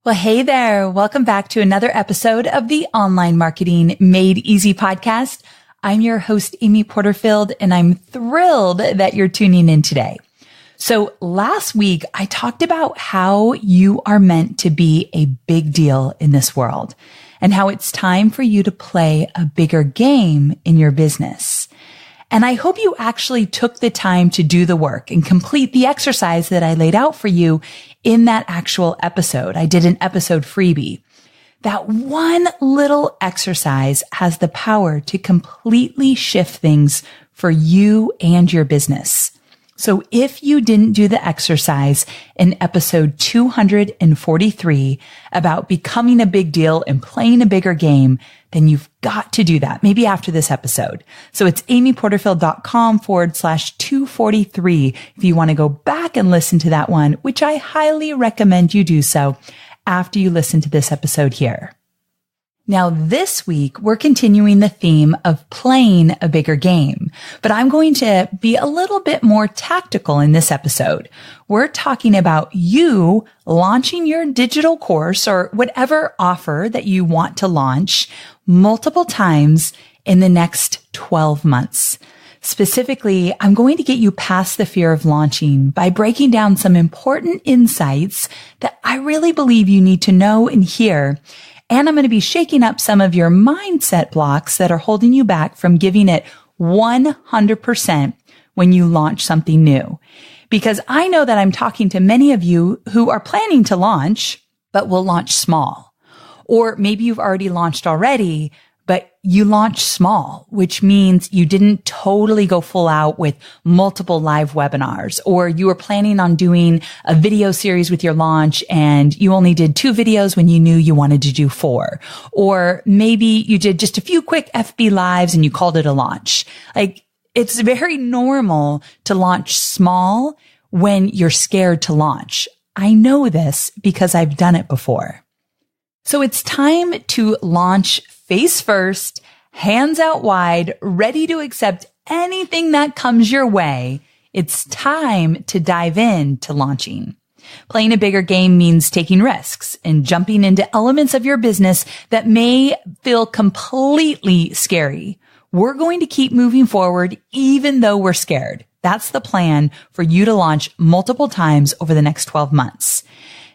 Well, hey there. Welcome back to another episode of the Online Marketing Made Easy podcast. I'm your host, Amy Porterfield, and I'm thrilled that you're tuning in today. So last week, I talked about how you are meant to be a big deal in this world and how it's time for you to play a bigger game in your business. And I hope you actually took the time to do the work and complete the exercise that I laid out for you in that actual episode. I did an episode freebie. That one little exercise has the power to completely shift things for you and your business. So if you didn't do the exercise in episode 243 about becoming a big deal and playing a bigger game, then you've got to do that, maybe after this episode. So it's amyporterfield.com/243 if you want to go back and listen to that one, which I highly recommend you do so after you listen to this episode here. Now, this week, we're continuing the theme of playing a bigger game, but I'm going to be a little bit more tactical in this episode. We're talking about you launching your digital course or whatever offer that you want to launch multiple times in the next 12 months. Specifically, I'm going to get you past the fear of launching by breaking down some important insights that I really believe you need to know and hear. And I'm going to be shaking up some of your mindset blocks that are holding you back from giving it 100% when you launch something new. Because I know that I'm talking to many of you who are planning to launch, but will launch small. Or maybe you've already launched already, but you launched small, which means you didn't totally go full out with multiple live webinars, or you were planning on doing a video series with your launch and you only did 2 videos when you knew you wanted to do 4. Or maybe you did just a few quick FB lives and you called it a launch. Like, it's very normal to launch small when you're scared to launch. I know this because I've done it before. So it's time to launch face first, hands out wide, ready to accept anything that comes your way. It's time to dive into launching. Playing a bigger game means taking risks and jumping into elements of your business that may feel completely scary. We're going to keep moving forward even though we're scared. That's the plan for you to launch multiple times over the next 12 months.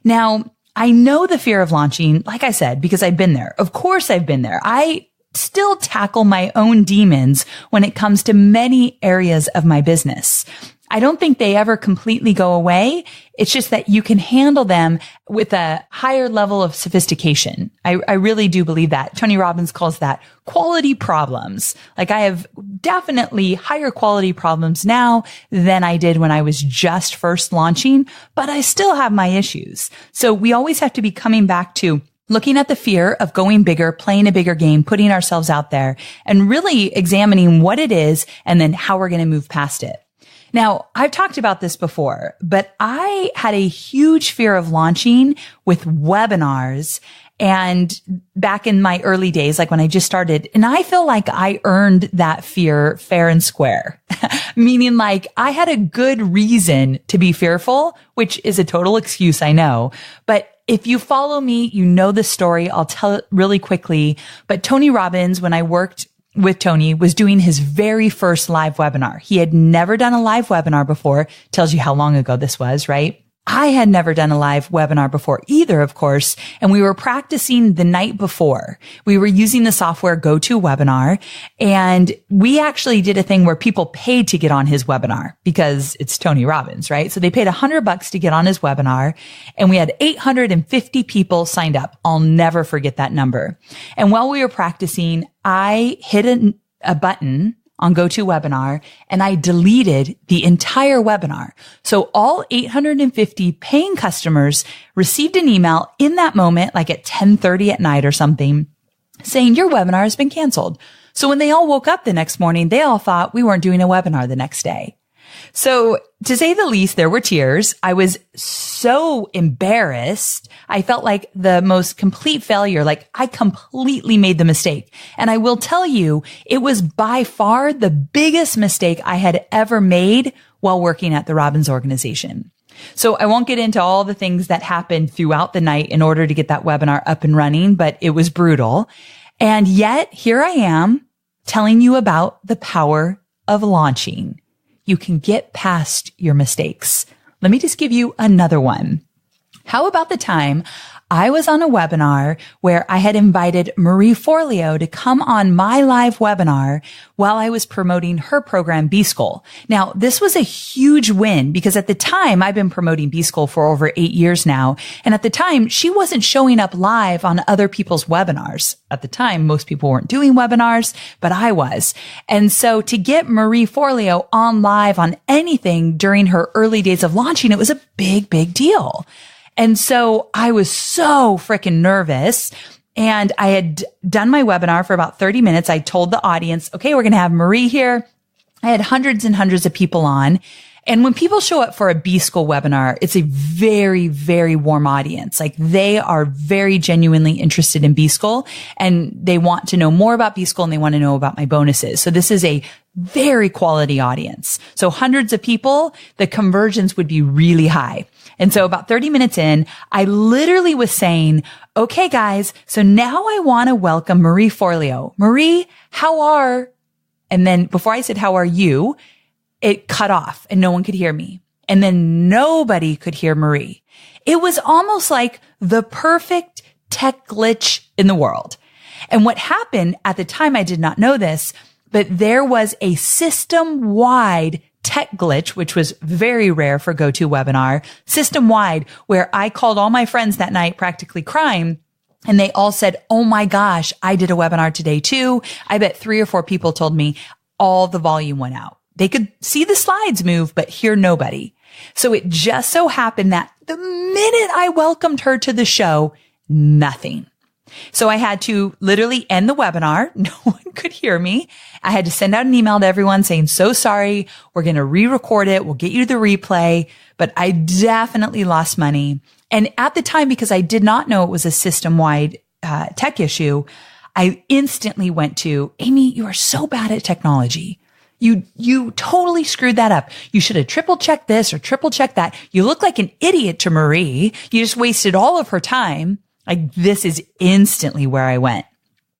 Now, I know the fear of launching, like I said, because I've been there. Of course, I've been there. I still tackle my own demons when it comes to many areas of my business. I don't think they ever completely go away. It's just that you can handle them with a higher level of sophistication. I really do believe that. Tony Robbins calls that quality problems. Like, I have definitely higher quality problems now than I did when I was just first launching, but I still have my issues. So we always have to be coming back to looking at the fear of going bigger, playing a bigger game, putting ourselves out there, and really examining what it is and then how we're going to move past it. Now, I've talked about this before, but I had a huge fear of launching with webinars and back in my early days, like when I just started, and I feel like I earned that fear fair and square, meaning like I had a good reason to be fearful, which is a total excuse, I know. But if you follow me, you know the story. I'll tell it really quickly. But Tony Robbins, when I worked with Tony, was doing his very first live webinar. He had never done a live webinar before. Tells you how long ago this was, right? I had never done a live webinar before either, of course, and we were practicing the night before. We were using the software GoToWebinar, and we actually did a thing where people paid to get on his webinar because it's Tony Robbins, right? So they paid $100 to get on his webinar, and we had 850 people signed up. I'll never forget that number. And while we were practicing, I hit a button on GoToWebinar, and I deleted the entire webinar. So all 850 paying customers received an email in that moment, like at 10:30 at night or something, saying your webinar has been canceled. So when they all woke up the next morning, they all thought we weren't doing a webinar the next day. So to say the least, there were tears. I was so embarrassed. I felt like the most complete failure. Like I completely made the mistake. And I will tell you, it was by far the biggest mistake I had ever made while working at the Robbins organization. So I won't get into all the things that happened throughout the night in order to get that webinar up and running, but it was brutal. And yet here I am telling you about the power of launching. You can get past your mistakes. Let me just give you another one. How about the time I was on a webinar where I had invited Marie Forleo to come on my live webinar while I was promoting her program, B-School. Now, this was a huge win because at the time I've been promoting B-School for over 8 years now. And at the time she wasn't showing up live on other people's webinars. At the time, most people weren't doing webinars, but I was. And so to get Marie Forleo on live on anything during her early days of launching, it was a big, big deal. And so I was so freaking nervous, and I had done my webinar for about 30 minutes. I told the audience, okay, we're going to have Marie here. I had hundreds and hundreds of people on. And when people show up for a B-School webinar, it's a very, very warm audience. Like they are very genuinely interested in B-School, and they want to know more about B-School, and they want to know about my bonuses. So this is a very quality audience. So hundreds of people, the conversions would be really high. And so about 30 minutes in, I literally was saying, okay, guys, so now I want to welcome Marie Forleo. Marie, how are, and then before I said, how are you? It cut off and no one could hear me. And then nobody could hear Marie. It was almost like the perfect tech glitch in the world. And what happened at the time, I did not know this, but there was a system-wide tech glitch, which was very rare for GoToWebinar, system-wide, where I called all my friends that night practically crying. And they all said, oh my gosh, I did a webinar today too. I bet 3 or 4 people told me all the volume went out. They could see the slides move, but hear nobody. So it just so happened that the minute I welcomed her to the show, nothing. So I had to literally end the webinar. No one could hear me. I had to send out an email to everyone saying, so sorry, we're going to re-record it. We'll get you the replay. But I definitely lost money. And at the time, because I did not know it was a system-wide tech issue, I instantly went to, Amy, you are so bad at technology. You totally screwed that up. You should have triple checked this or triple checked that. You look like an idiot to Marie. You just wasted all of her time. Like this is instantly where I went.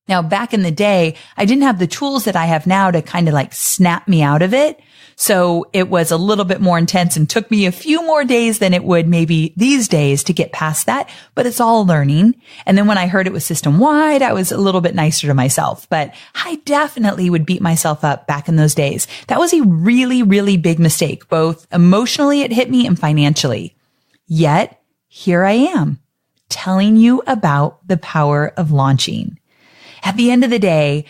Now, back in the day, I didn't have the tools that I have now to kind of like snap me out of it. So it was a little bit more intense and took me a few more days than it would maybe these days to get past that. But it's all learning. And then when I heard it was system wide, I was a little bit nicer to myself. But I definitely would beat myself up back in those days. That was a really, really big mistake. Both emotionally, it hit me, and financially. Yet here I am telling you about the power of launching. At the end of the day,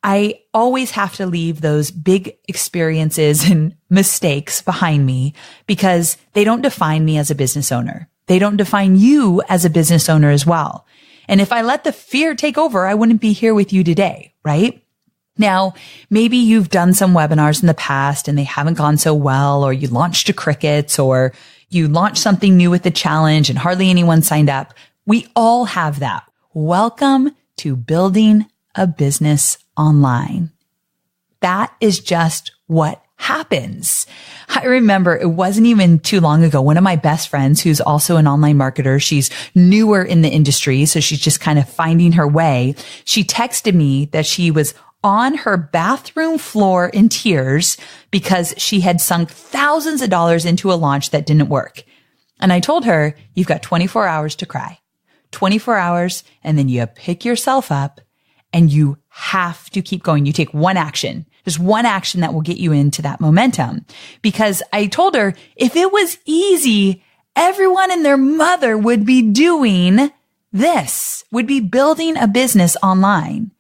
I always have to leave those big experiences and mistakes behind me because they don't define me as a business owner. They don't define you as a business owner as well. And if I let the fear take over, I wouldn't be here with you today, right? Now, maybe you've done some webinars in the past and they haven't gone so well, or you launched a crickets, or you launched something new with the challenge and hardly anyone signed up. We all have that. Welcome to building a business online. That is just what happens. I remember it wasn't even too long ago. One of my best friends, who's also an online marketer, she's newer in the industry, so she's just kind of finding her way. She texted me that she was on her bathroom floor in tears because she had sunk thousands of dollars into a launch that didn't work. And I told her, you've got 24 hours to cry. 24 hours, and then you pick yourself up and you have to keep going. You take one action. There's one action that will get you into that momentum. Because I told her, if it was easy, everyone and their mother would be doing this, would be building a business online.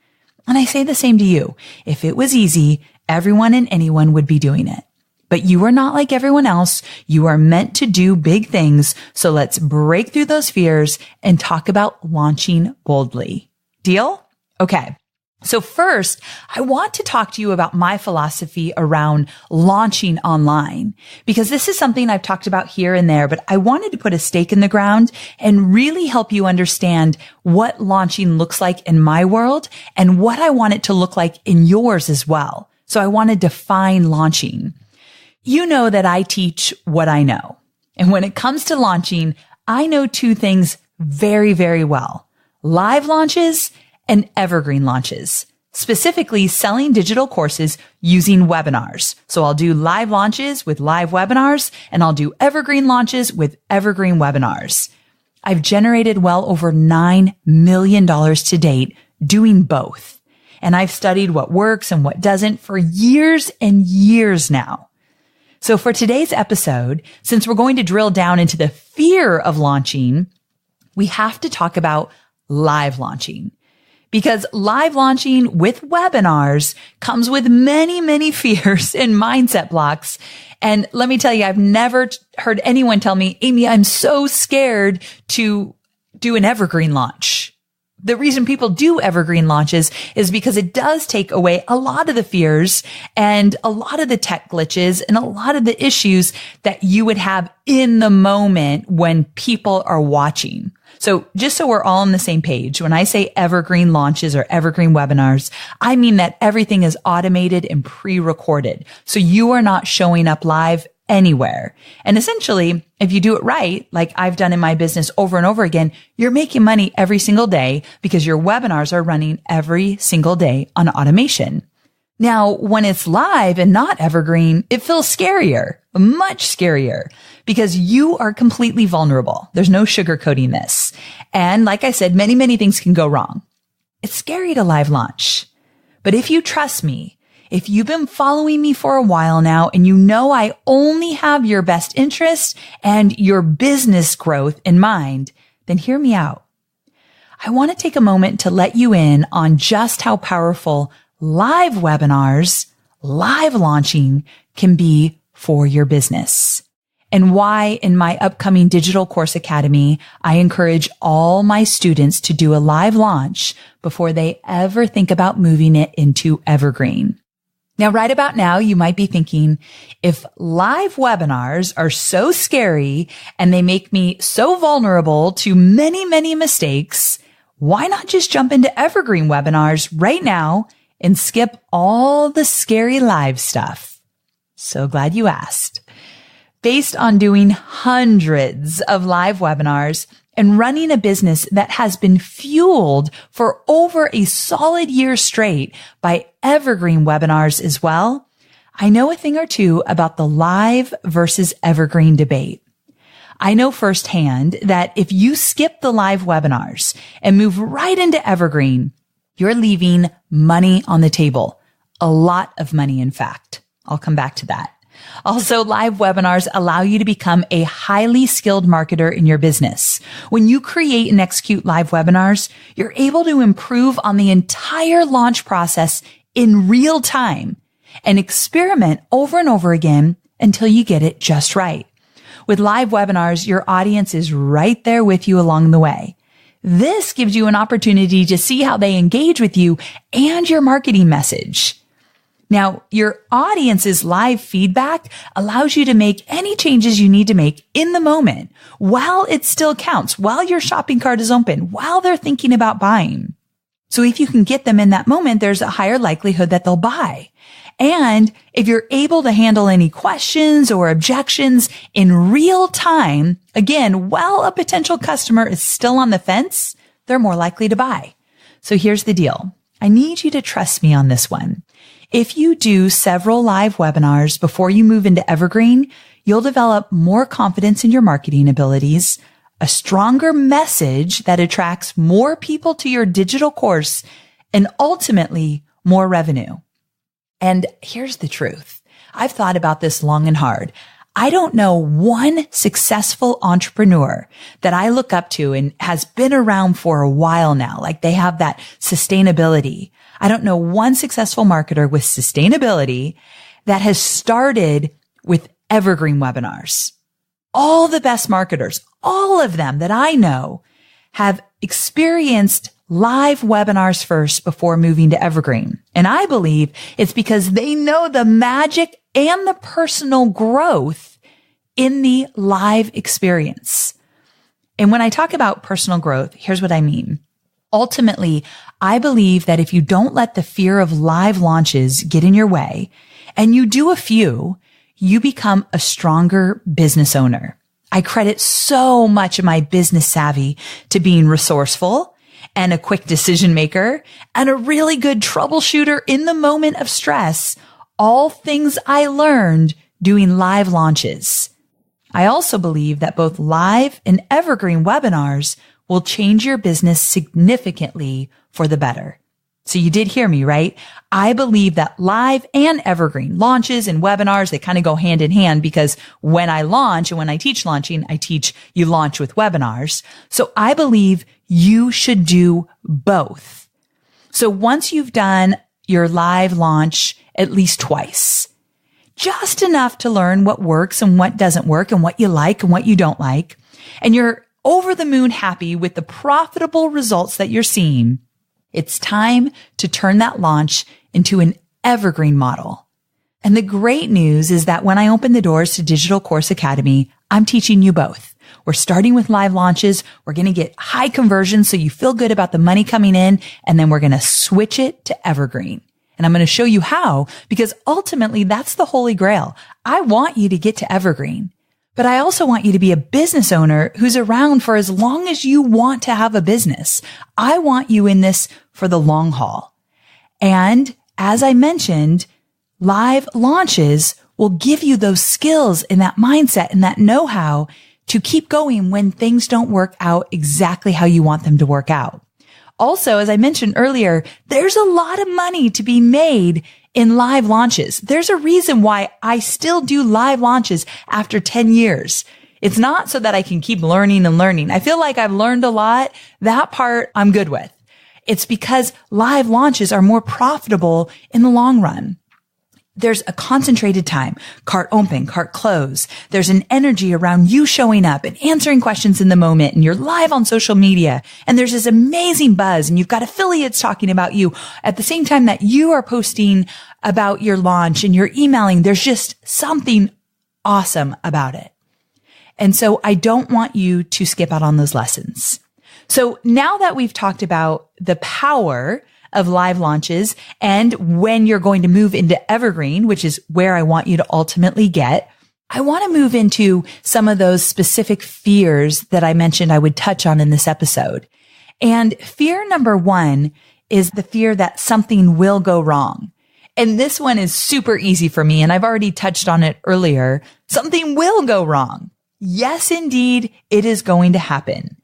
And I say the same to you. If it was easy, everyone and anyone would be doing it. But you are not like everyone else. You are meant to do big things. So let's break through those fears and talk about launching boldly. Deal? Okay. So first, I want to talk to you about my philosophy around launching online, because this is something I've talked about here and there, but I wanted to put a stake in the ground and really help you understand what launching looks like in my world and what I want it to look like in yours as well. So I want to define launching. You know that I teach what I know. And when it comes to launching, I know two things very, very well: live launches and evergreen launches, specifically selling digital courses using webinars. So I'll do live launches with live webinars, and I'll do evergreen launches with evergreen webinars. I've generated well over $9 million to date doing both. And I've studied what works and what doesn't for years and years now. So for today's episode, since we're going to drill down into the fear of launching, we have to talk about live launching. Because live launching with webinars comes with many, many fears and mindset blocks. And let me tell you, I've never heard anyone tell me, Amy, I'm so scared to do an evergreen launch. The reason people do evergreen launches is because it does take away a lot of the fears and a lot of the tech glitches and a lot of the issues that you would have in the moment when people are watching. So just so we're all on the same page, when I say evergreen launches or evergreen webinars, I mean that everything is automated and pre-recorded. So you are not showing up live anywhere. And essentially, if you do it right, like I've done in my business over and over again, you're making money every single day because your webinars are running every single day on automation. Now, when it's live and not evergreen, it feels scarier, much scarier, because you are completely vulnerable. There's no sugarcoating this. And like I said, many, many things can go wrong. It's scary to live launch. But if you trust me, if you've been following me for a while now and you know I only have your best interest and your business growth in mind, then hear me out. I want to take a moment to let you in on just how powerful live webinars, live launching can be for your business. And why in my upcoming Digital Course Academy, I encourage all my students to do a live launch before they ever think about moving it into evergreen. Now, right about now, you might be thinking, if live webinars are so scary and they make me so vulnerable to many, many mistakes, why not just jump into evergreen webinars right now and skip all the scary live stuff? So glad you asked. Based on doing hundreds of live webinars and running a business that has been fueled for over a solid year straight by evergreen webinars as well, I know a thing or two about the live versus evergreen debate. I know firsthand that if you skip the live webinars and move right into evergreen, you're leaving money on the table. A lot of money, in fact. I'll come back to that. Also, live webinars allow you to become a highly skilled marketer in your business. When you create and execute live webinars, you're able to improve on the entire launch process in real time and experiment over and over again until you get it just right. With live webinars, your audience is right there with you along the way. This gives you an opportunity to see how they engage with you and your marketing message. Now, your audience's live feedback allows you to make any changes you need to make in the moment while it still counts, while your shopping cart is open, while they're thinking about buying. So if you can get them in that moment, there's a higher likelihood that they'll buy. And if you're able to handle any questions or objections in real time, again, while a potential customer is still on the fence, they're more likely to buy. So here's the deal. I need you to trust me on this one. If you do several live webinars before you move into evergreen, you'll develop more confidence in your marketing abilities, a stronger message that attracts more people to your digital course, and ultimately more revenue. And here's the truth. I've thought about this long and hard. I don't know one successful entrepreneur that I look up to and has been around for a while now. Like they have that sustainability. I don't know one successful marketer with sustainability that has started with evergreen webinars. All the best marketers, all of them that I know have experienced live webinars first before moving to evergreen. And I believe it's because they know the magic and the personal growth in the live experience. And when I talk about personal growth, here's what I mean. Ultimately, I believe that if you don't let the fear of live launches get in your way and you do a few, you become a stronger business owner. I credit so much of my business savvy to being resourceful and a quick decision maker and a really good troubleshooter in the moment of stress. All things I learned doing live launches. I also believe that both live and evergreen webinars will change your business significantly for the better. So you did hear me, right? I believe that live and evergreen launches and webinars, they kind of go hand in hand because when I launch and when I teach launching, I teach you launch with webinars. So I believe you should do both. So once you've done your live launch at least twice, just enough to learn what works and what doesn't work and what you like and what you don't like, and you're over the moon happy with the profitable results that you're seeing, it's time to turn that launch into an evergreen model. And the great news is that when I open the doors to Digital Course Academy, I'm teaching you both. We're starting with live launches. We're going to get high conversion so you feel good about the money coming in, and then we're going to switch it to evergreen. And I'm going to show you how, because ultimately that's the holy grail. I want you to get to evergreen, but I also want you to be a business owner who's around for as long as you want to have a business. I want you in this for the long haul. And as I mentioned, live launches will give you those skills and that mindset and that know-how to keep going when things don't work out exactly how you want them to work out. Also, as I mentioned earlier, there's a lot of money to be made in live launches. There's a reason why I still do live launches after 10 years. It's not so that I can keep learning and learning. I feel like I've learned a lot. That part I'm good with. It's because live launches are more profitable in the long run. There's a concentrated time, cart open, cart close. There's an energy around you showing up and answering questions in the moment, and you're live on social media, and there's this amazing buzz, and you've got affiliates talking about you at the same time that you are posting about your launch and you're emailing. There's just something awesome about it. And so I don't want you to skip out on those lessons. So now that we've talked about the power of live launches and when you're going to move into evergreen, which is where I want you to ultimately get, I want to move into some of those specific fears that I mentioned I would touch on in this episode. And fear number one is the fear that something will go wrong. And this one is super easy for me, and I've already touched on it earlier. Something will go wrong. Yes, indeed, it is going to happen.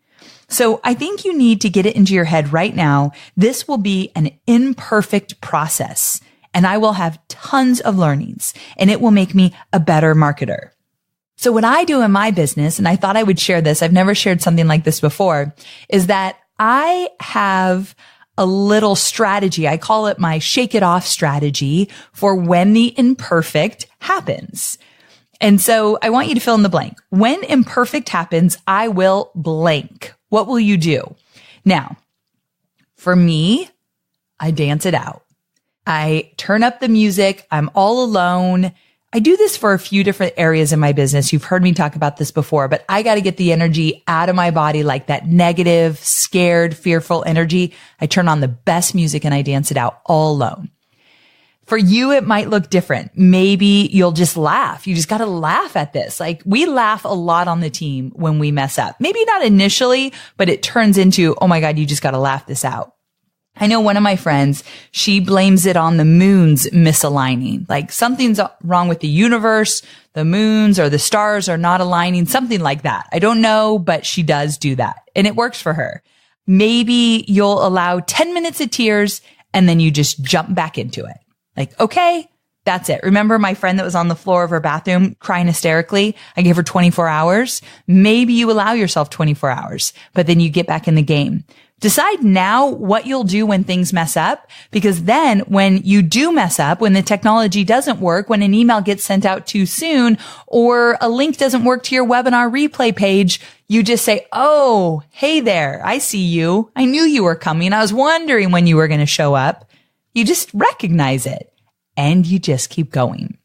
So I think you need to get it into your head right now. This will be an imperfect process, and I will have tons of learnings, and it will make me a better marketer. So what I do in my business, and I thought I would share this, I've never shared something like this before, is that I have a little strategy. I call it my shake it off strategy for when the imperfect happens. And so I want you to fill in the blank. When imperfect happens, I will blank. What will you do? Now, for me, I dance it out. I turn up the music. I'm all alone. I do this for a few different areas in my business. You've heard me talk about this before, but I got to get the energy out of my body, like that negative, scared, fearful energy. I turn on the best music and I dance it out all alone. For you, it might look different. Maybe you'll just laugh. You just got to laugh at this. Like, we laugh a lot on the team when we mess up. Maybe not initially, but it turns into, oh my God, you just got to laugh this out. I know one of my friends, she blames it on the moons misaligning. Like, something's wrong with the universe. The moons or the stars are not aligning, something like that. I don't know, but she does do that, and it works for her. Maybe you'll allow 10 minutes of tears and then you just jump back into it. Like, okay, that's it. Remember my friend that was on the floor of her bathroom crying hysterically? I gave her 24 hours. Maybe you allow yourself 24 hours, but then you get back in the game. Decide now what you'll do when things mess up, because then when you do mess up, when the technology doesn't work, when an email gets sent out too soon, or a link doesn't work to your webinar replay page, you just say, oh, hey there, I see you. I knew you were coming. I was wondering when you were going to show up. You just recognize it and you just keep going.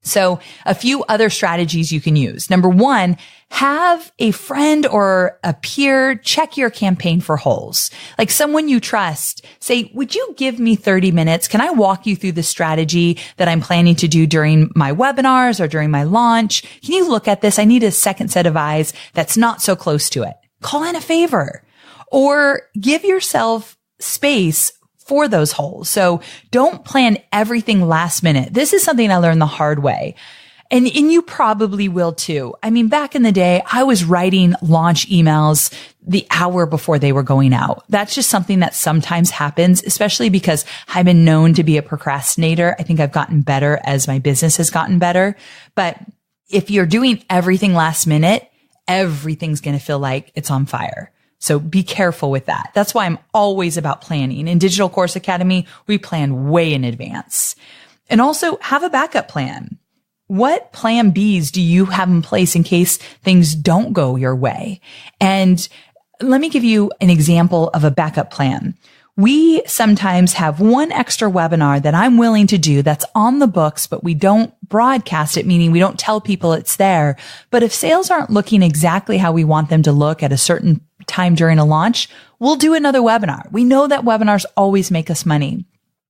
So a few other strategies you can use. Number one, have a friend or a peer check your campaign for holes. Like someone you trust, say, would you give me 30 minutes? Can I walk you through the strategy that I'm planning to do during my webinars or during my launch? Can you look at this? I need a second set of eyes that's not so close to it. Call in a favor or give yourself space for those holes. So don't plan everything last minute. This is something I learned the hard way. And you probably will too. I mean, back in the day, I was writing launch emails the hour before they were going out. That's just something that sometimes happens, especially because I've been known to be a procrastinator. I think I've gotten better as my business has gotten better. But if you're doing everything last minute, everything's going to feel like it's on fire. So be careful with that. That's why I'm always about planning. In Digital Course Academy, we plan way in advance. And also have a backup plan. What plan Bs do you have in place in case things don't go your way? And let me give you an example of a backup plan. We sometimes have one extra webinar that I'm willing to do that's on the books, but we don't broadcast it, meaning we don't tell people it's there. But if sales aren't looking exactly how we want them to look at a certain time during a launch, we'll do another webinar. We know that webinars always make us money.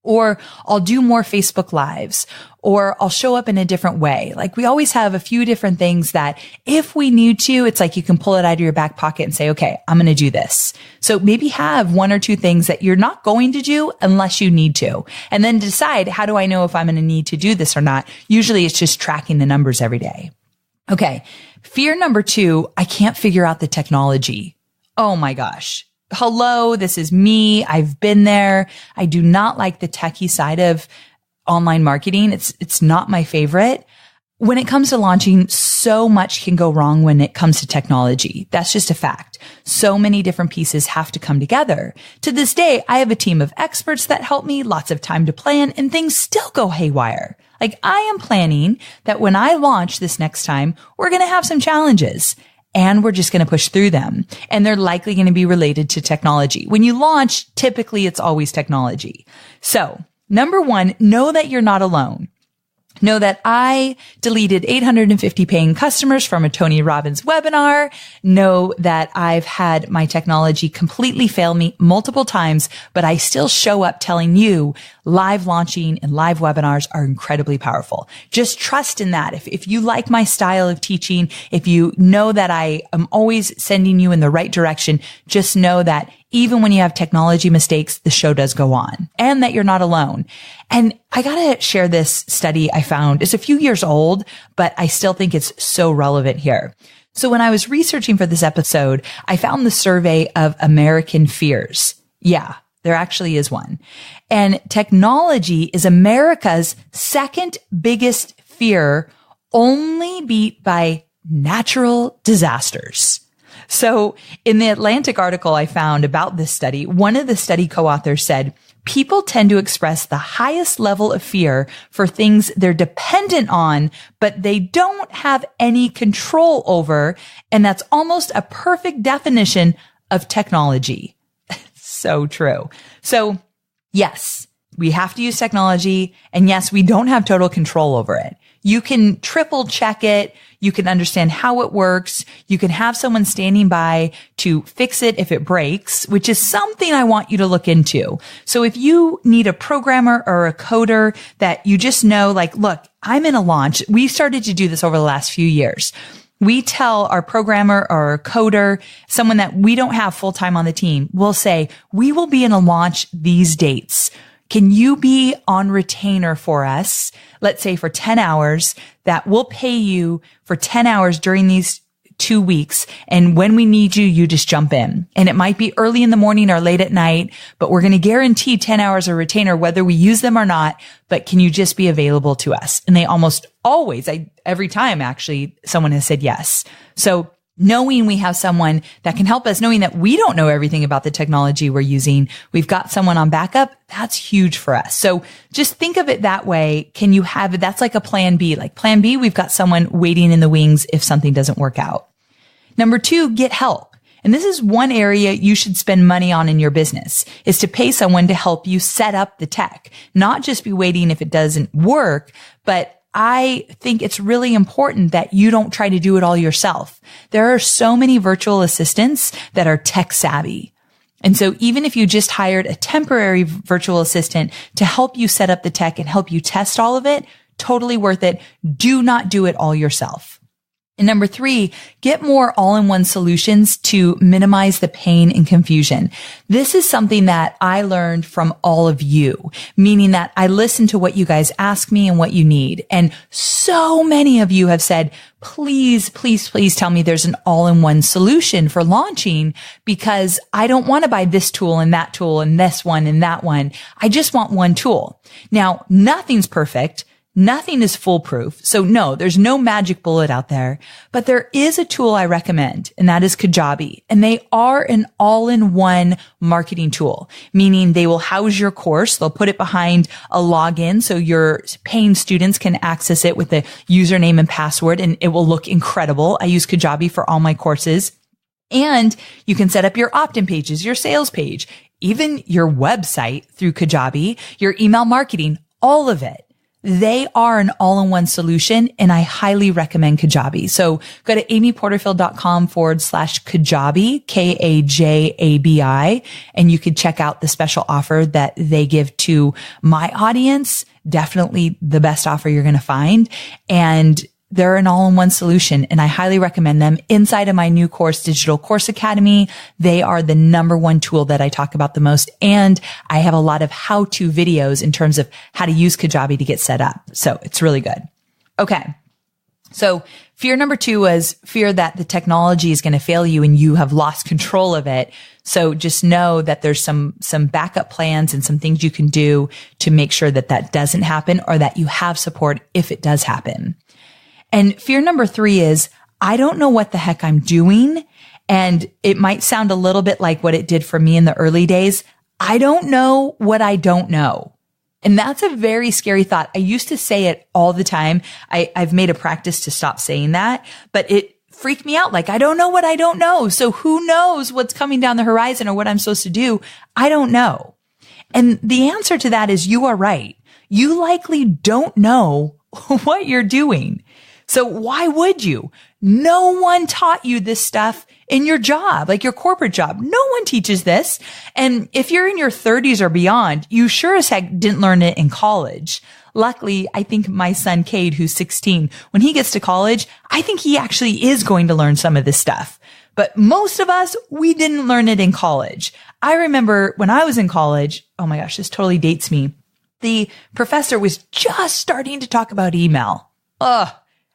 Or I'll do more Facebook Lives, or I'll show up in a different way. Like we always have a few different things that if we need to, it's like you can pull it out of your back pocket and say, okay, I'm going to do this. So maybe have one or two things that you're not going to do unless you need to. And then decide, how do I know if I'm going to need to do this or not? Usually it's just tracking the numbers every day. Okay. Fear number 2, I can't figure out the technology. Oh my gosh. Hello, this is me. I've been there. I do not like the techie side of online marketing. It's not my favorite. When it comes to launching, so much can go wrong when it comes to technology. That's just a fact. So many different pieces have to come together. To this day, I have a team of experts that help me, lots of time to plan, and things still go haywire. Like I am planning that when I launch this next time, we're going to have some challenges. And we're just going to push through them. And they're likely going to be related to technology. When you launch, typically it's always technology. So, number 1, know that you're not alone. Know that I deleted 850 paying customers from a Tony Robbins webinar. Know that I've had my technology completely fail me multiple times, but I still show up telling you live launching and live webinars are incredibly powerful. Just trust in that. If you like my style of teaching, if you know that I am always sending you in the right direction, just know that even when you have technology mistakes, the show does go on and that you're not alone. And I gotta share this study I found. It's a few years old, but I still think it's so relevant here. So when I was researching for this episode, I found the survey of American fears. Yeah, there actually is one. And technology is America's second biggest fear, only beat by natural disasters. So in the Atlantic article I found about this study, one of the study co-authors said, people tend to express the highest level of fear for things they're dependent on, but they don't have any control over. And that's almost a perfect definition of technology. So true. So yes, we have to use technology. And yes, we don't have total control over it. You can triple check it. You can understand how it works. You can have someone standing by to fix it if it breaks, which is something I want you to look into. So if you need a programmer or a coder that you just know, like, look, I'm in a launch. We started to do this over the last few years. We tell our programmer or our coder, someone that we don't have full time on the team, we'll say, we will be in a launch these dates. Can you be on retainer for us? Let's say for 10 hours that we'll pay you for 10 hours during these 2 weeks. And when we need you, you just jump in. And it might be early in the morning or late at night, but we're going to guarantee 10 hours of retainer, whether we use them or not. But can you just be available to us? And they almost always, every time actually, someone has said yes. So knowing we have someone that can help us, knowing that we don't know everything about the technology we're using, we've got someone on backup, that's huge for us. So just think of it that way. Can you have it? That's like a plan B. Like plan B, we've got someone waiting in the wings if something doesn't work out. Number 2, get help. And this is one area you should spend money on in your business, is to pay someone to help you set up the tech, not just be waiting if it doesn't work, but I think it's really important that you don't try to do it all yourself. There are so many virtual assistants that are tech savvy. And so even if you just hired a temporary virtual assistant to help you set up the tech and help you test all of it, totally worth it. Do not do it all yourself. And number 3, get more all-in-one solutions to minimize the pain and confusion. This is something that I learned from all of you, meaning that I listen to what you guys ask me and what you need. And so many of you have said, please, please, please tell me there's an all-in-one solution for launching, because I don't want to buy this tool and that tool and this one and that one. I just want one tool. Now, nothing's perfect. Nothing is foolproof. So no, there's no magic bullet out there, but there is a tool I recommend, and that is Kajabi. And they are an all-in-one marketing tool, meaning they will house your course. They'll put it behind a login so your paying students can access it with a username and password, and it will look incredible. I use Kajabi for all my courses. And you can set up your opt-in pages, your sales page, even your website through Kajabi, your email marketing, all of it. They are an all-in-one solution, and I highly recommend Kajabi. So go to amyporterfield.com/Kajabi, Kajabi, and you can check out the special offer that they give to my audience. Definitely the best offer you're going to find. And they're an all-in-one solution, and I highly recommend them. Inside of my new course, Digital Course Academy, they are the number one tool that I talk about the most. And I have a lot of how-to videos in terms of how to use Kajabi to get set up. So it's really good. Okay. So fear number 2 was fear that the technology is going to fail you and you have lost control of it. So just know that there's some backup plans and some things you can do to make sure that that doesn't happen, or that you have support if it does happen. And fear number 3 is, I don't know what the heck I'm doing. And it might sound a little bit like what it did for me in the early days. I don't know what I don't know. And that's a very scary thought. I used to say it all the time. I've made a practice to stop saying that, but it freaked me out. Like, I don't know what I don't know. So who knows what's coming down the horizon or what I'm supposed to do? I don't know. And the answer to that is, you are right. You likely don't know what you're doing. So why would you? No one taught you this stuff in your job, like your corporate job. No one teaches this. And if you're in your 30s or beyond, you sure as heck didn't learn it in college. Luckily, I think my son, Cade, who's 16, when he gets to college, I think he actually is going to learn some of this stuff. But most of us, we didn't learn it in college. I remember when I was in college, oh my gosh, this totally dates me. The professor was just starting to talk about email.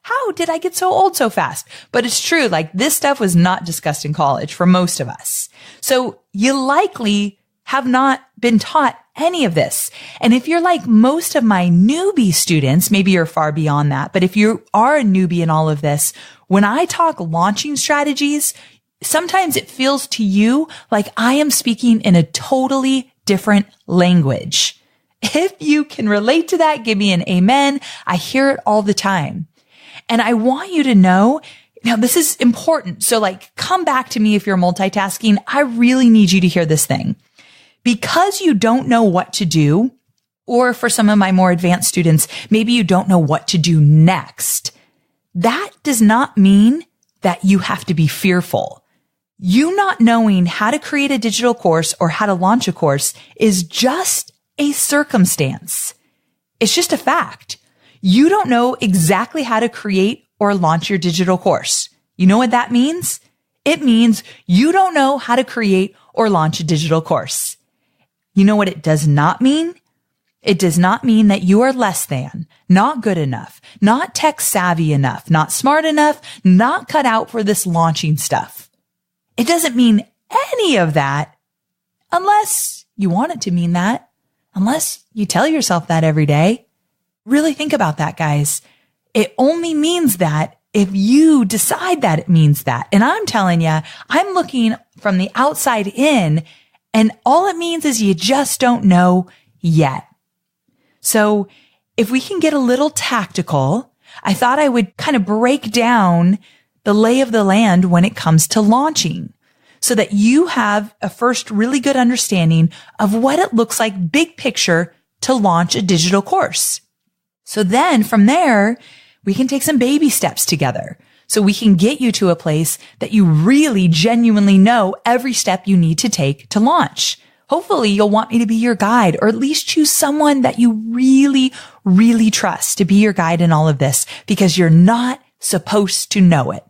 How did I get so old so fast? But it's true. Like, this stuff was not discussed in college for most of us. So you likely have not been taught any of this. And if you're like most of my newbie students, maybe you're far beyond that. But if you are a newbie in all of this, when I talk launching strategies, sometimes it feels to you like I am speaking in a totally different language. If you can relate to that, give me an amen. I hear it all the time. And I want you to know, now this is important. So like, come back to me if you're multitasking. I really need you to hear this thing. Because you don't know what to do, or for some of my more advanced students, maybe you don't know what to do next. That does not mean that you have to be fearful. You not knowing how to create a digital course or how to launch a course is just a circumstance. It's just a fact. You don't know exactly how to create or launch your digital course. You know what that means? It means you don't know how to create or launch a digital course. You know what it does not mean? It does not mean that you are less than, not good enough, not tech savvy enough, not smart enough, not cut out for this launching stuff. It doesn't mean any of that unless you want it to mean that, unless you tell yourself that every day. Really think about that, guys. It only means that if you decide that it means that. And I'm telling you, I'm looking from the outside in, and all it means is you just don't know yet. So if we can get a little tactical, I thought I would kind of break down the lay of the land when it comes to launching, so that you have a first really good understanding of what it looks like big picture to launch a digital course. So then from there, we can take some baby steps together. So we can get you to a place that you really genuinely know every step you need to take to launch. Hopefully you'll want me to be your guide, or at least choose someone that you really, really trust to be your guide in all of this, because you're not supposed to know it.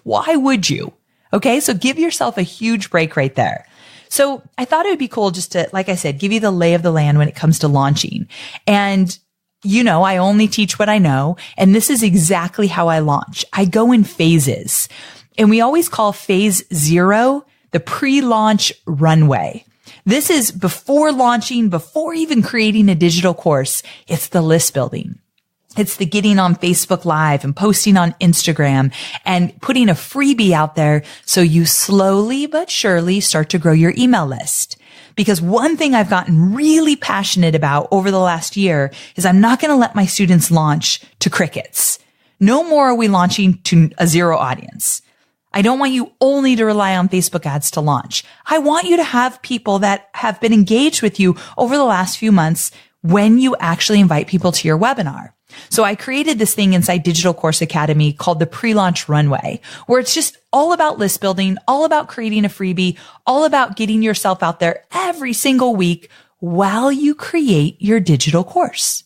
Why would you? Okay. So give yourself a huge break right there. So I thought it would be cool just to, like I said, give you the lay of the land when it comes to launching. And I only teach what I know, and this is exactly how I launch. I go in phases, and we always call phase 0 the pre-launch runway. This is before launching, before even creating a digital course. It's the list building. It's the getting on Facebook Live and posting on Instagram and putting a freebie out there so you slowly but surely start to grow your email list. Because one thing I've gotten really passionate about over the last year is I'm not going to let my students launch to crickets. No more are we launching to a zero audience. I don't want you only to rely on Facebook ads to launch. I want you to have people that have been engaged with you over the last few months when you actually invite people to your webinar. So I created this thing inside Digital Course Academy called the pre-launch runway, where it's just all about list building, all about creating a freebie, all about getting yourself out there every single week while you create your digital course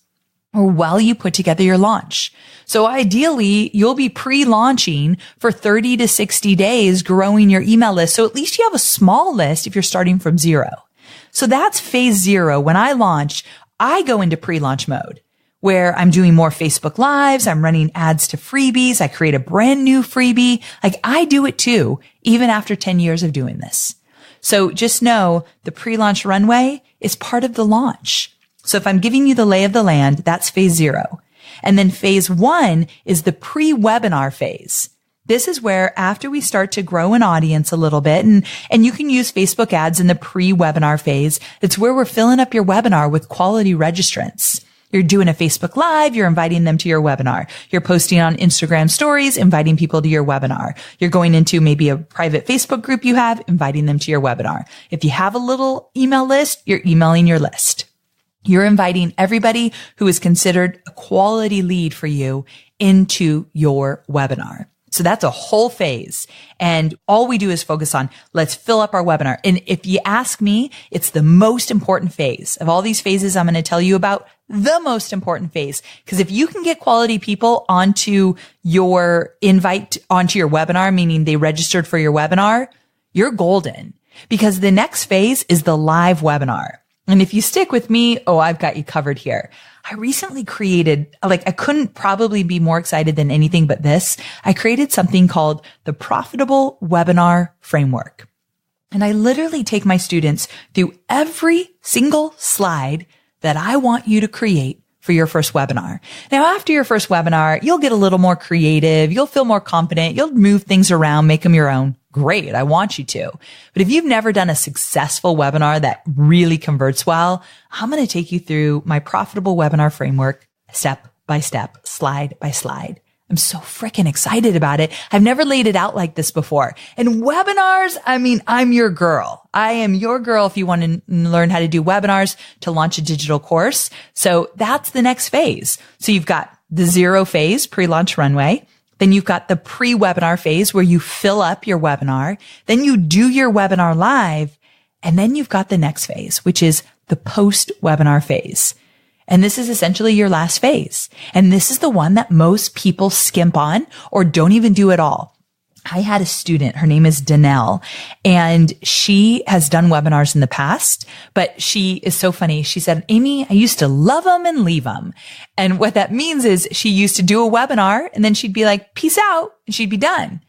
or while you put together your launch. So ideally, you'll be pre-launching for 30 to 60 days, growing your email list. So at least you have a small list if you're starting from 0. So that's phase 0. When I launch, I go into pre-launch mode, where I'm doing more Facebook Lives. I'm running ads to freebies. I create a brand new freebie. Like I do it too, even after 10 years of doing this. So just know the pre-launch runway is part of the launch. So if I'm giving you the lay of the land, that's phase 0. And then phase 1 is the pre-webinar phase. This is where after we start to grow an audience a little bit, and you can use Facebook ads in the pre-webinar phase. It's where we're filling up your webinar with quality registrants. You're doing a Facebook Live. You're inviting them to your webinar. You're posting on Instagram stories, inviting people to your webinar. You're going into maybe a private Facebook group you have, inviting them to your webinar. If you have a little email list, you're emailing your list. You're inviting everybody who is considered a quality lead for you into your webinar. So that's a whole phase. And all we do is focus on, let's fill up our webinar. And if you ask me, it's the most important phase of all these phases I'm going to tell you about, the most important phase. Because if you can get quality people onto your invite, onto your webinar, meaning they registered for your webinar, you're golden. Because the next phase is the live webinar. And if you stick with me, I've got you covered here. I recently created, I couldn't probably be more excited than anything but this. I created something called the Profitable Webinar Framework. And I literally take my students through every single slide that I want you to create for your first webinar. Now, after your first webinar, you'll get a little more creative. You'll feel more confident. You'll move things around, make them your own. Great. I want you to. But if you've never done a successful webinar that really converts well, I'm going to take you through my profitable webinar framework, step by step, slide by slide. I'm so freaking excited about it. I've never laid it out like this before. And webinars, I'm your girl. I am your girl if you want to learn how to do webinars to launch a digital course. So that's the next phase. So you've got the 0 phase, pre-launch runway. Then you've got the pre-webinar phase where you fill up your webinar. Then you do your webinar live. And then you've got the next phase, which is the post-webinar phase. And this is essentially your last phase. And this is the one that most people skimp on or don't even do at all. I had a student, her name is Danelle, and she has done webinars in the past, but she is so funny. She said, Amy, I used to love them and leave them. And what that means is she used to do a webinar and then she'd be like, peace out, and she'd be done.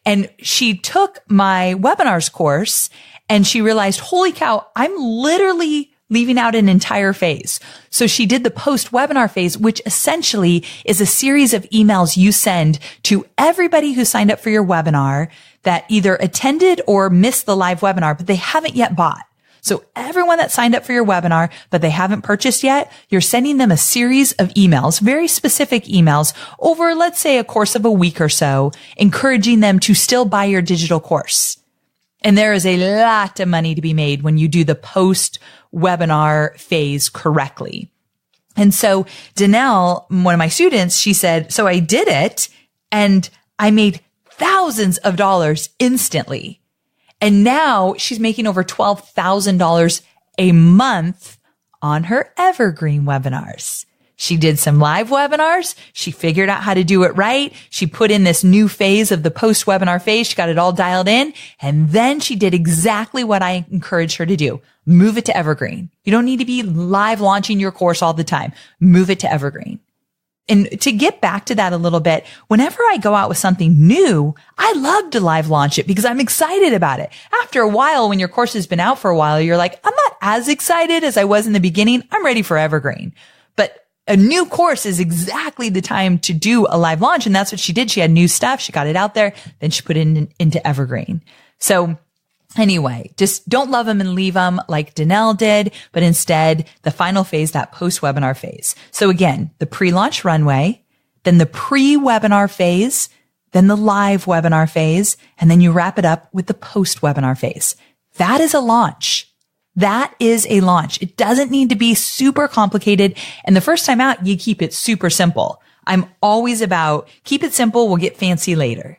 And she took my webinars course and she realized, holy cow, I'm literally leaving out an entire phase. So she did the post-webinar phase, which essentially is a series of emails you send to everybody who signed up for your webinar that either attended or missed the live webinar, but they haven't yet bought. So everyone that signed up for your webinar, but they haven't purchased yet, you're sending them a series of emails, very specific emails over, let's say, a course of a week or so, encouraging them to still buy your digital course. And there is a lot of money to be made when you do the post-webinar phase correctly. And so Danelle, one of my students, she said, so I did it and I made thousands of dollars instantly. And now she's making over $12,000 a month on her evergreen webinars. She did some live webinars. She figured out how to do it right. She put in this new phase of the post-webinar phase. She got it all dialed in. And then she did exactly what I encouraged her to do. Move it to evergreen. You don't need to be live launching your course all the time. Move it to evergreen. And to get back to that a little bit, whenever I go out with something new, I love to live launch it because I'm excited about it. After a while, when your course has been out for a while, you're like, I'm not as excited as I was in the beginning. I'm ready for evergreen. But a new course is exactly the time to do a live launch. And that's what she did. She had new stuff. She got it out there. Then she put it into evergreen. So anyway, just don't love them and leave them like Danelle did, but instead the final phase, that post-webinar phase. So again, the pre-launch runway, then the pre-webinar phase, then the live webinar phase, and then you wrap it up with the post-webinar phase. That is a launch. That is a launch. It doesn't need to be super complicated. And the first time out, you keep it super simple. I'm always about keep it simple. We'll get fancy later.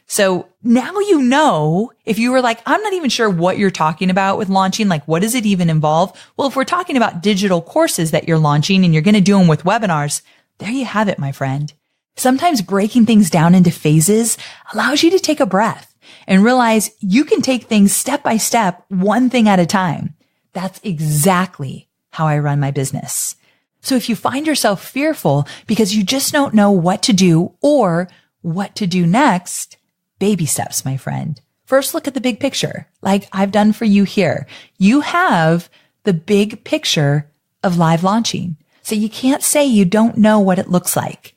So now you know, if you were like, I'm not even sure what you're talking about with launching, like what does it even involve? Well, if we're talking about digital courses that you're launching and you're going to do them with webinars, there you have it, my friend. Sometimes breaking things down into phases allows you to take a breath and realize you can take things step by step, one thing at a time. That's exactly how I run my business. So if you find yourself fearful because you just don't know what to do or what to do next, baby steps, my friend. First, look at the big picture, like I've done for you here. You have the big picture of live launching. So you can't say you don't know what it looks like.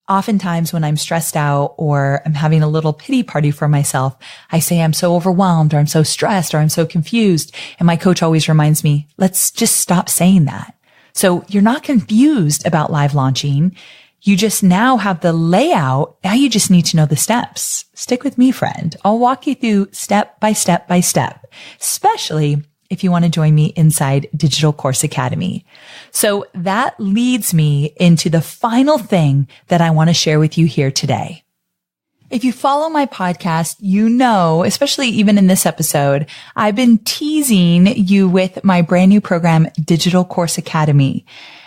Oftentimes when I'm stressed out or I'm having a little pity party for myself, I say I'm so overwhelmed or I'm so stressed or I'm so confused. And my coach always reminds me, let's just stop saying that. So you're not confused about live launching. You just now have the layout. Now you just need to know the steps. Stick with me, friend. I'll walk you through step by step by step, especially if you want to join me inside Digital Course Academy. So that leads me into the final thing that I want to share with you here today. If you follow my podcast, you know, especially even in this episode, I've been teasing you with my brand new program, Digital Course Academy.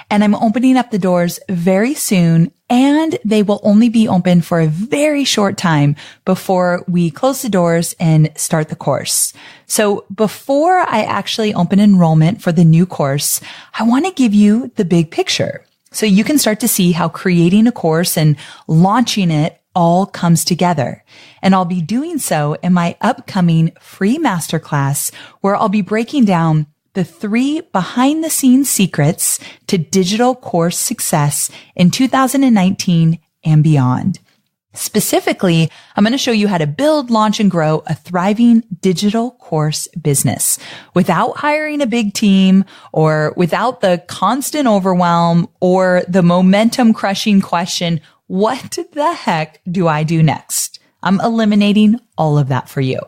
And I'm opening up the doors very soon, and they will only be open for a very short time before we close the doors and start the course. So before I actually open enrollment for the new course, I want to give you the big picture so you can start to see how creating a course and launching it all comes together. And I'll be doing so in my upcoming free masterclass where I'll be breaking down the 3 behind the scenes secrets to digital course success in 2019 and beyond. Specifically, I'm going to show you how to build, launch, and grow a thriving digital course business without hiring a big team or without the constant overwhelm or the momentum crushing question, what the heck do I do next? I'm eliminating all of that for you.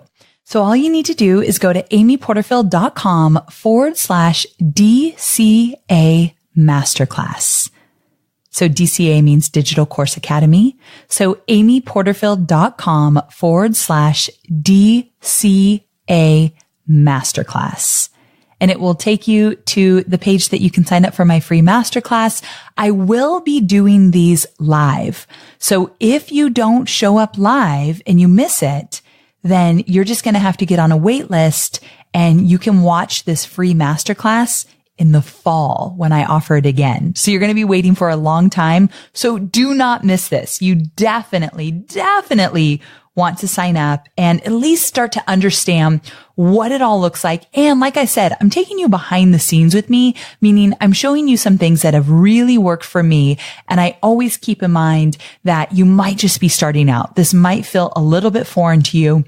So all you need to do is go to amyporterfield.com/DCA masterclass. So DCA means Digital Course Academy. So amyporterfield.com/DCA masterclass. And it will take you to the page that you can sign up for my free masterclass. I will be doing these live. So if you don't show up live and you miss it, then you're just going to have to get on a wait list and you can watch this free masterclass in the fall when I offer it again. So you're going to be waiting for a long time. So do not miss this. You definitely want to sign up and at least start to understand what it all looks like. And like I said, I'm taking you behind the scenes with me, meaning I'm showing you some things that have really worked for me. And I always keep in mind that you might just be starting out. This might feel a little bit foreign to you.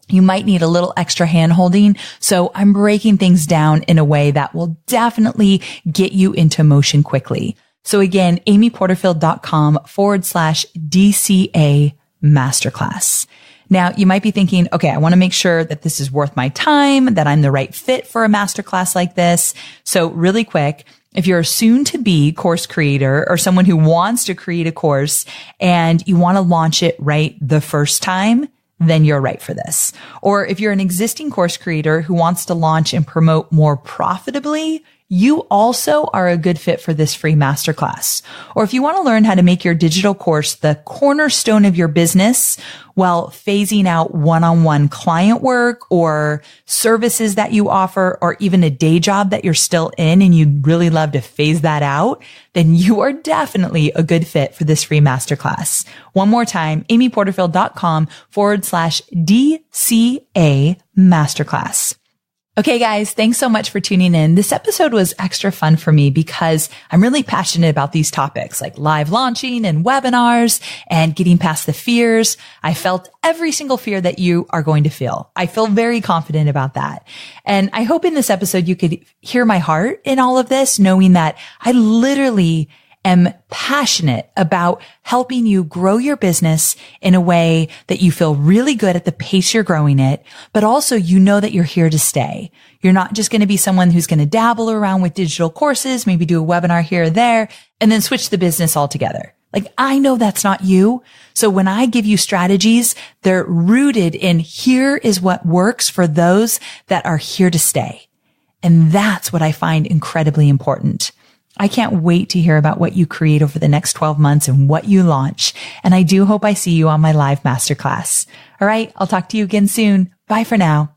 You might need a little extra hand holding. So I'm breaking things down in a way that will definitely get you into motion quickly. So again, amyporterfield.com/DCA masterclass. Now you might be thinking, okay, I want to make sure that this is worth my time, that I'm the right fit for a masterclass like this. So really quick, If you're a soon to be course creator or someone who wants to create a course and you want to launch it right the first time, then you're right for this. Or if you're an existing course creator who wants to launch and promote more profitably, you also are a good fit for this free masterclass. Or if you want to learn how to make your digital course the cornerstone of your business while phasing out one-on-one client work or services that you offer, or even a day job that you're still in and you'd really love to phase that out, then you are definitely a good fit for this free masterclass. One more time, amyporterfield.com/DCA masterclass. Okay, guys, thanks so much for tuning in. This episode was extra fun for me because I'm really passionate about these topics like live launching and webinars and getting past the fears. I felt every single fear that you are going to feel. I feel very confident about that. And I hope in this episode you could hear my heart in all of this, knowing that I literally am passionate about helping you grow your business in a way that you feel really good at the pace you're growing it, but also you know that you're here to stay. You're not just going to be someone who's going to dabble around with digital courses, maybe do a webinar here or there, and then switch the business altogether. Like, I know that's not you. So when I give you strategies, they're rooted in here is what works for those that are here to stay. And that's what I find incredibly important. I can't wait to hear about what you create over the next 12 months and what you launch. And I do hope I see you on my live masterclass. All right. I'll talk to you again soon. Bye for now.